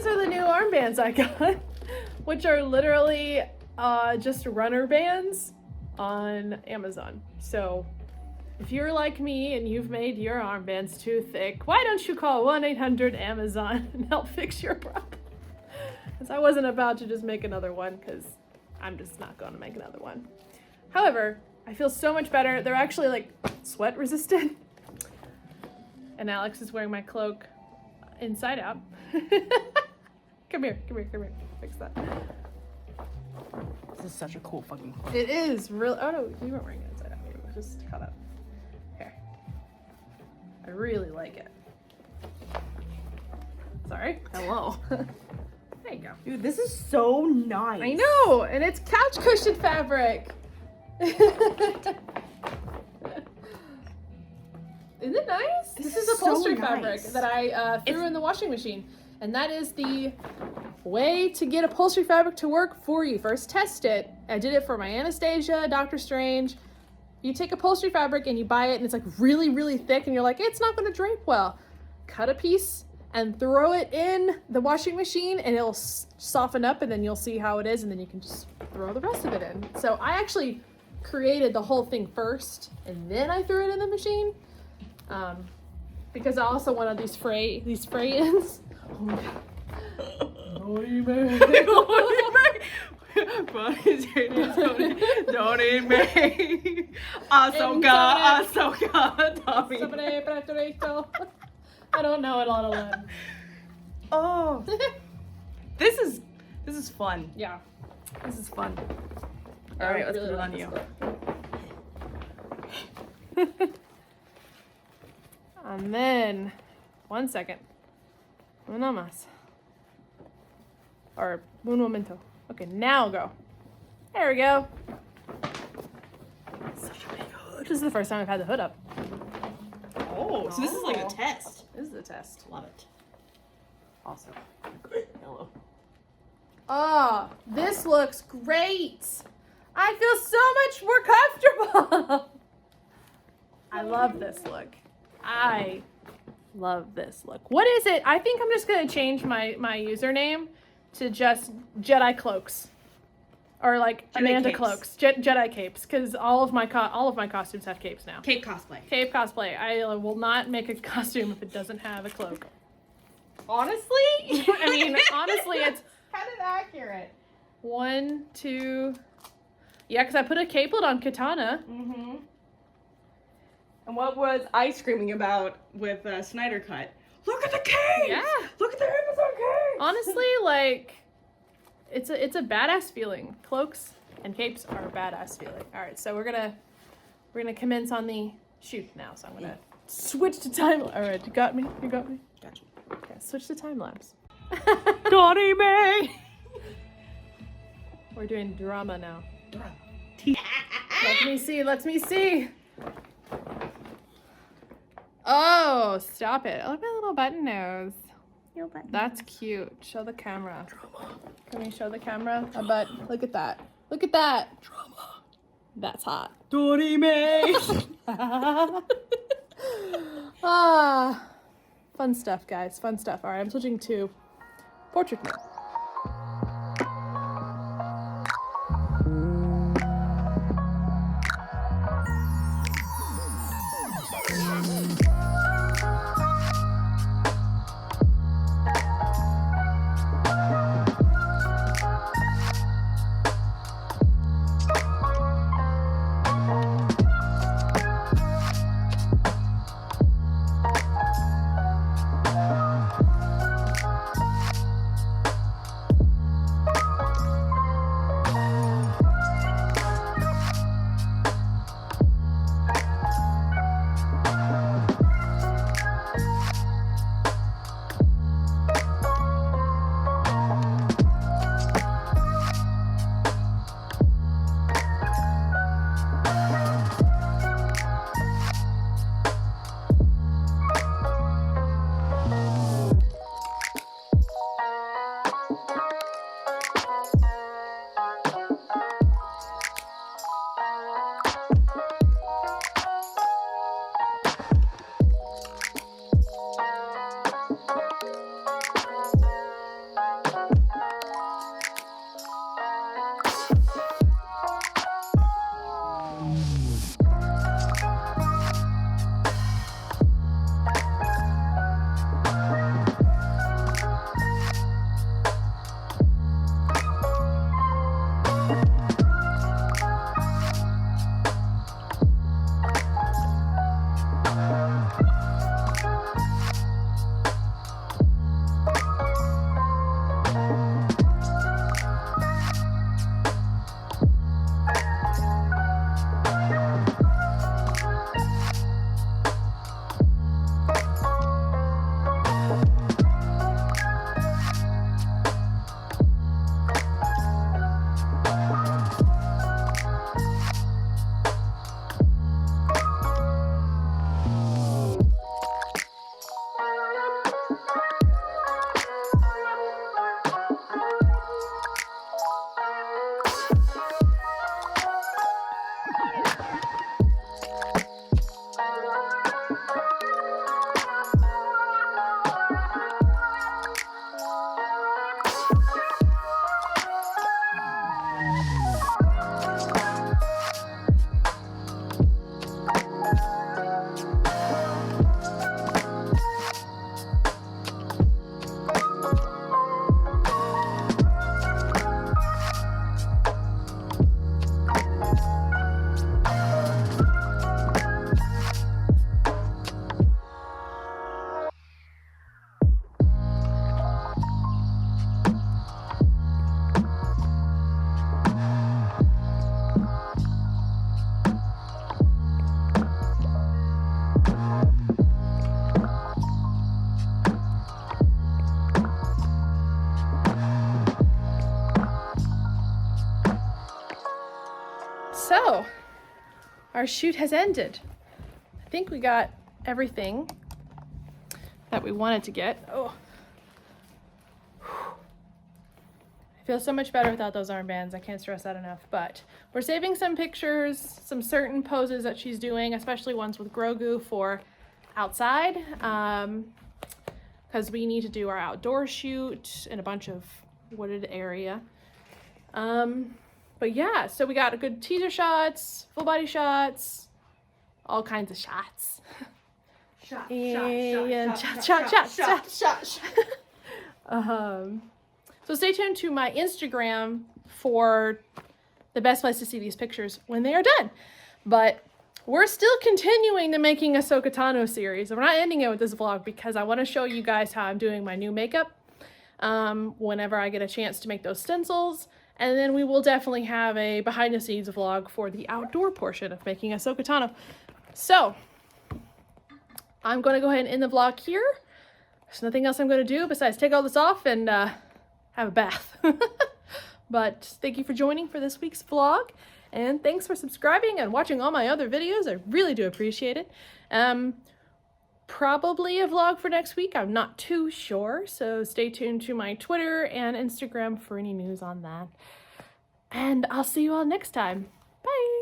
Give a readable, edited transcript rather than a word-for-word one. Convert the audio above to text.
these are the new armbands I got, which are literally just runner bands on Amazon. So if you're like me and you've made your armbands too thick, why don't you call 1-800-AMAZON and help fix your problem? Because I wasn't about to just make another one, because I'm just not going to make another one. However, I feel so much better. They're actually like sweat resistant. And Alex is wearing my cloak inside out. Come here. Fix that. This is such a cool fucking cloak. It is really. Oh no, you weren't wearing it inside out. It was just cut up. Here. I really like it. Sorry. Hello. There you go. Dude, this is so nice. I know, and it's couch cushion fabric. Isn't it nice? This is upholstery fabric that I threw in the washing machine. And that is the way to get upholstery fabric to work for you. First, test it. I did it for my Anastasia, Doctor Strange. You take upholstery fabric and you buy it and it's like really, really thick and you're like, it's not gonna drape well. Cut a piece and throw it in the washing machine and it'll soften up and then you'll see how it is and then you can just throw the rest of it in. So I actually created the whole thing first and then I threw it in the machine. Because I also wanted these fray ins. Don't eat me. Ahsoka Tano. I don't know it all alone. Oh, this is fun. Yeah. This is fun. All right, let's put it on you. And then, 1 second. Uno más. Or un momento. Okay, now go. There we go. Such a big hood. This is the first time I've had the hood up. Oh, so this is like a test. This is a test. Love it. Awesome. Hello. Oh, this looks great. I feel so much more comfortable. I love this look. I love this look. What is it? I think I'm just gonna change my username to just Jedi Cloaks, or like Jedi Amanda capes. Cloaks, Jedi Capes, because all of my costumes have capes now. Cape cosplay. Cape cosplay. I will not make a costume if it doesn't have a cloak. Honestly, I mean, honestly, it's kind of accurate. 1, 2. Yeah, because I put a capelet on Katana. Mm-hmm. And what was I screaming about with Snyder Cut? Look at the capes! Yeah. Look at the Amazon capes! Honestly, like, it's a badass feeling. Cloaks and capes are a badass feeling. All right, so we're gonna commence on the shoot now. So I'm gonna switch to time. All right, you got me. Gotcha. Okay, switch to time lapse. Donnie Mae! We're doing drama now. Drama. Let me see. Oh, stop it. Look at my little button nose. Your button. That's cute. Show the camera. Drama. Can we show the camera? A butt. Look at that. Look at that. Drama. That's hot. Donnie Mae! Ah, fun stuff, guys. Fun stuff. All right, I'm switching to portrait mode. our shoot has ended. I think we got everything that we wanted to get. Oh. I feel so much better without those armbands. I can't stress that enough. But we're saving some pictures, some certain poses that she's doing, especially ones with Grogu for outside, because we need to do our outdoor shoot in a bunch of wooded area. But yeah, so we got good teaser shots, full body shots, all kinds of shots. Shot. So stay tuned to my Instagram for the best place to see these pictures when they are done. But we're still continuing the Making Ahsoka Tano series. We're not ending it with this vlog because I want to show you guys how I'm doing my new makeup whenever I get a chance to make those stencils. And then we will definitely have a behind the scenes vlog for the outdoor portion of Making Ahsoka Tano. So I'm going to go ahead and end the vlog here. There's nothing else I'm going to do besides take all this off and have a bath. But thank you for joining for this week's vlog. And thanks for subscribing and watching all my other videos. I really do appreciate it. Probably a vlog for next week. I'm not too sure. So stay tuned to my Twitter and Instagram for any news on that. And I'll see you all next time. Bye.